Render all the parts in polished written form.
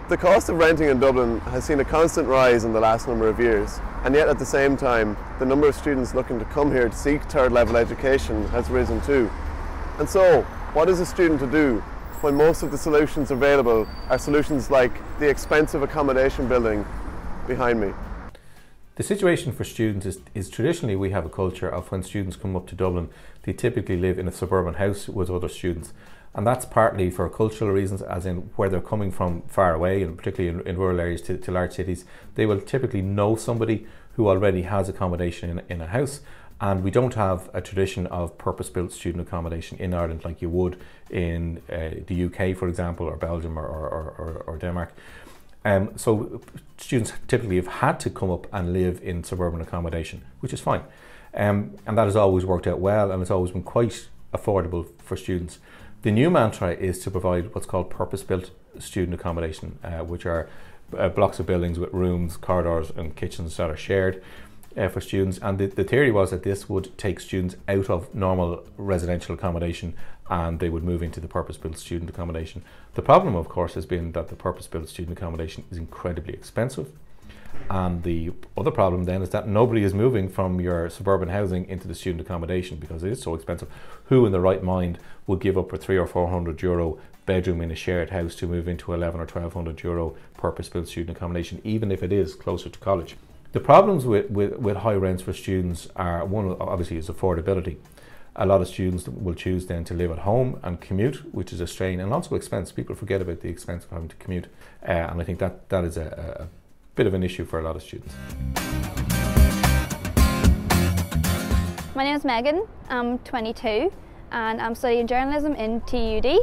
The cost of renting in Dublin has seen a constant rise in the last number of years, and yet at the same time the number of students looking to come here to seek third level education has risen too. And so, what is a student to do when most of the solutions available are solutions like the expensive accommodation building behind me? The situation for students is traditionally we have a culture of when students come up to Dublin, they typically live in a suburban house with other students. And that's partly for cultural reasons, as in where they're coming from far away, and particularly in rural areas to large cities, they will typically know somebody who already has accommodation in a house. And we don't have a tradition of purpose-built student accommodation in Ireland like you would in the UK, for example, or Belgium or Denmark. So students typically have had to come up and live in suburban accommodation, which is fine. And that has always worked out well, and it's always been quite affordable for students. The new mantra is to provide what's called purpose-built student accommodation, which are blocks of buildings with rooms, corridors and kitchens that are shared for students. And the theory was that this would take students out of normal residential accommodation and they would move into the purpose-built student accommodation. The problem, of course, has been that the purpose-built student accommodation is incredibly expensive. And the other problem then is that nobody is moving from your suburban housing into the student accommodation because it is so expensive. Who in the right mind would give up a €300 or €400 bedroom in a shared house to move into €1,100 or €1,200 purpose-built student accommodation, even if it is closer to college? The problems with high rents for students are, one obviously is affordability. A lot of students will choose then to live at home and commute, which is a strain, and also expense. People forget about the expense of having to commute, and I think that is a bit of an issue for a lot of students. My name is Megan, I'm 22 and I'm studying journalism in TUD.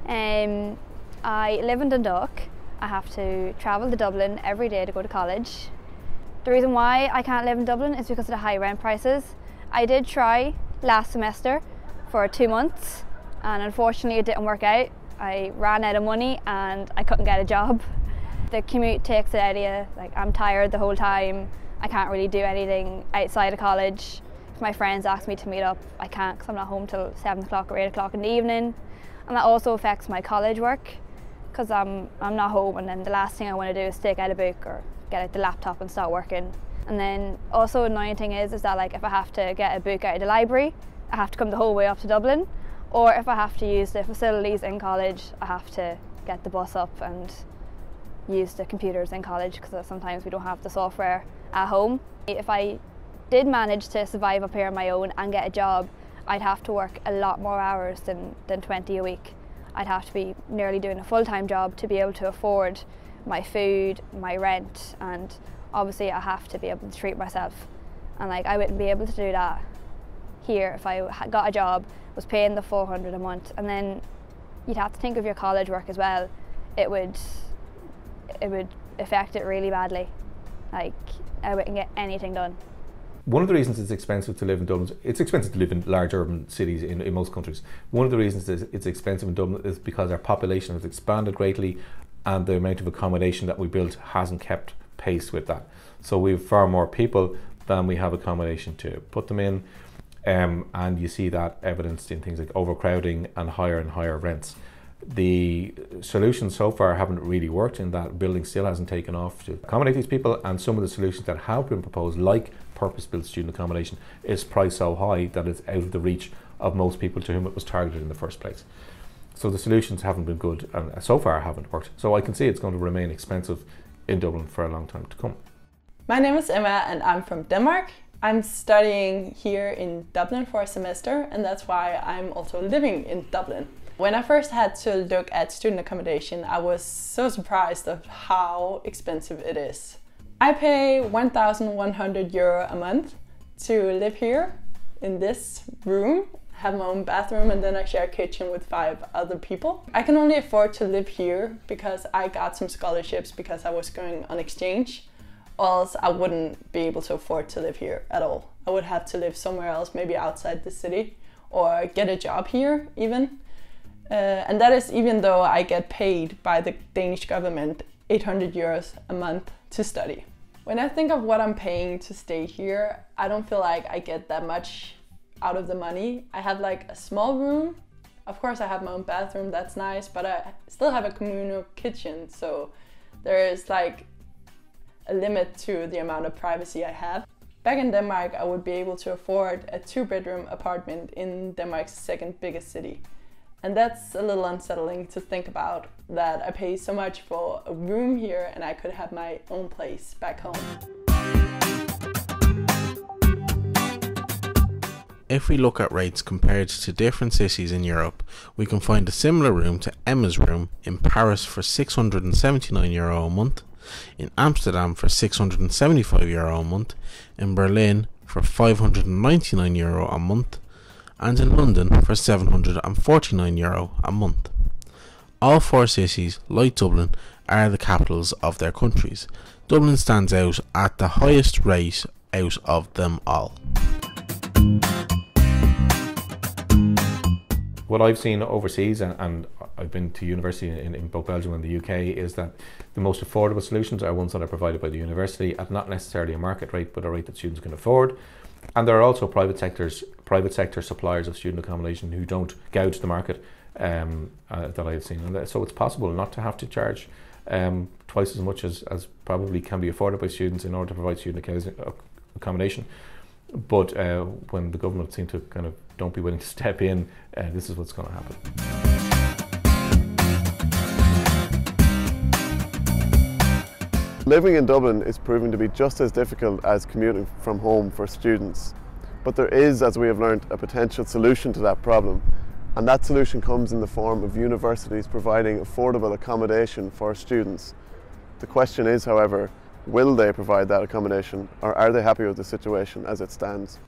I live in Dundalk. I have to travel to Dublin every day to go to college. The reason why I can't live in Dublin is because of the high rent prices. I did try last semester for 2 months and unfortunately it didn't work out. I ran out of money and I couldn't get a job. The commute takes it out of you. Like, I'm tired the whole time. I can't really do anything outside of college. If my friends ask me to meet up, I can't because I'm not home till 7 o'clock or 8 o'clock in the evening. And that also affects my college work because I'm not home, and then the last thing I want to do is take out a book or get out the laptop and start working. And then also annoying thing is that like if I have to get a book out of the library, I have to come the whole way up to Dublin. Or if I have to use the facilities in college, I have to get the bus up and use the computers in college because sometimes we don't have the software at home. If I did manage to survive up here on my own and get a job, I'd have to work a lot more hours than 20 a week. I'd have to be nearly doing a full-time job to be able to afford my food, my rent, and obviously I have to be able to treat myself. And like, I wouldn't be able to do that here if I got a job, was paying the $400 a month, and then you'd have to think of your college work as well. It would affect it really badly. Like, I wouldn't get anything done. One of the reasons it's expensive to live in Dublin, it's expensive to live in large urban cities in most countries. One of the reasons it's expensive in Dublin is because our population has expanded greatly and the amount of accommodation that we built hasn't kept pace with that. So we have far more people than we have accommodation to put them in, and you see that evidenced in things like overcrowding and higher rents. The solutions so far haven't really worked in that building still hasn't taken off to accommodate these people, and some of the solutions that have been proposed, like purpose-built student accommodation, is priced so high that it's out of the reach of most people to whom it was targeted in the first place. So the solutions haven't been good and so far haven't worked. So I can see it's going to remain expensive in Dublin for a long time to come. My name is Emma and I'm from Denmark. I'm studying here in Dublin for a semester, and that's why I'm also living in Dublin. When I first had to look at student accommodation, I was so surprised of how expensive it is. I pay €1,100 a month to live here in this room, have my own bathroom, and then I share a kitchen with 5 other people. I can only afford to live here because I got some scholarships because I was going on exchange, or else I wouldn't be able to afford to live here at all. I would have to live somewhere else, maybe outside the city, or get a job here even. And that is even though I get paid by the Danish government €800 a month to study. When I think of what I'm paying to stay here, I don't feel like I get that much out of the money. I have like a small room. Of course I have my own bathroom, that's nice, but I still have a communal kitchen, so there is like a limit to the amount of privacy I have. Back in Denmark, I would be able to afford a 2-bedroom apartment in Denmark's second biggest city. And that's a little unsettling to think about, that I pay so much for a room here and I could have my own place back home. If we look at rates compared to different cities in Europe, we can find a similar room to Emma's room in Paris for €679 a month, in Amsterdam for €675 a month, in Berlin for €599 a month, and in London for €749 a month. All 4 cities, like Dublin, are the capitals of their countries. Dublin stands out at the highest rate out of them all. What I've seen overseas, and I've been to university in both Belgium and the UK, is that the most affordable solutions are ones that are provided by the university at not necessarily a market rate, but a rate that students can afford. And there are also private sector suppliers of student accommodation who don't gouge the market that I've seen. And so it's possible not to have to charge twice as much as probably can be afforded by students in order to provide student accommodation. But when the government seem to kind of don't be willing to step in, this is what's going to happen. Living in Dublin is proving to be just as difficult as commuting from home for students. But there is, as we have learned, a potential solution to that problem. And that solution comes in the form of universities providing affordable accommodation for students. The question is, however, will they provide that accommodation, or are they happy with the situation as it stands?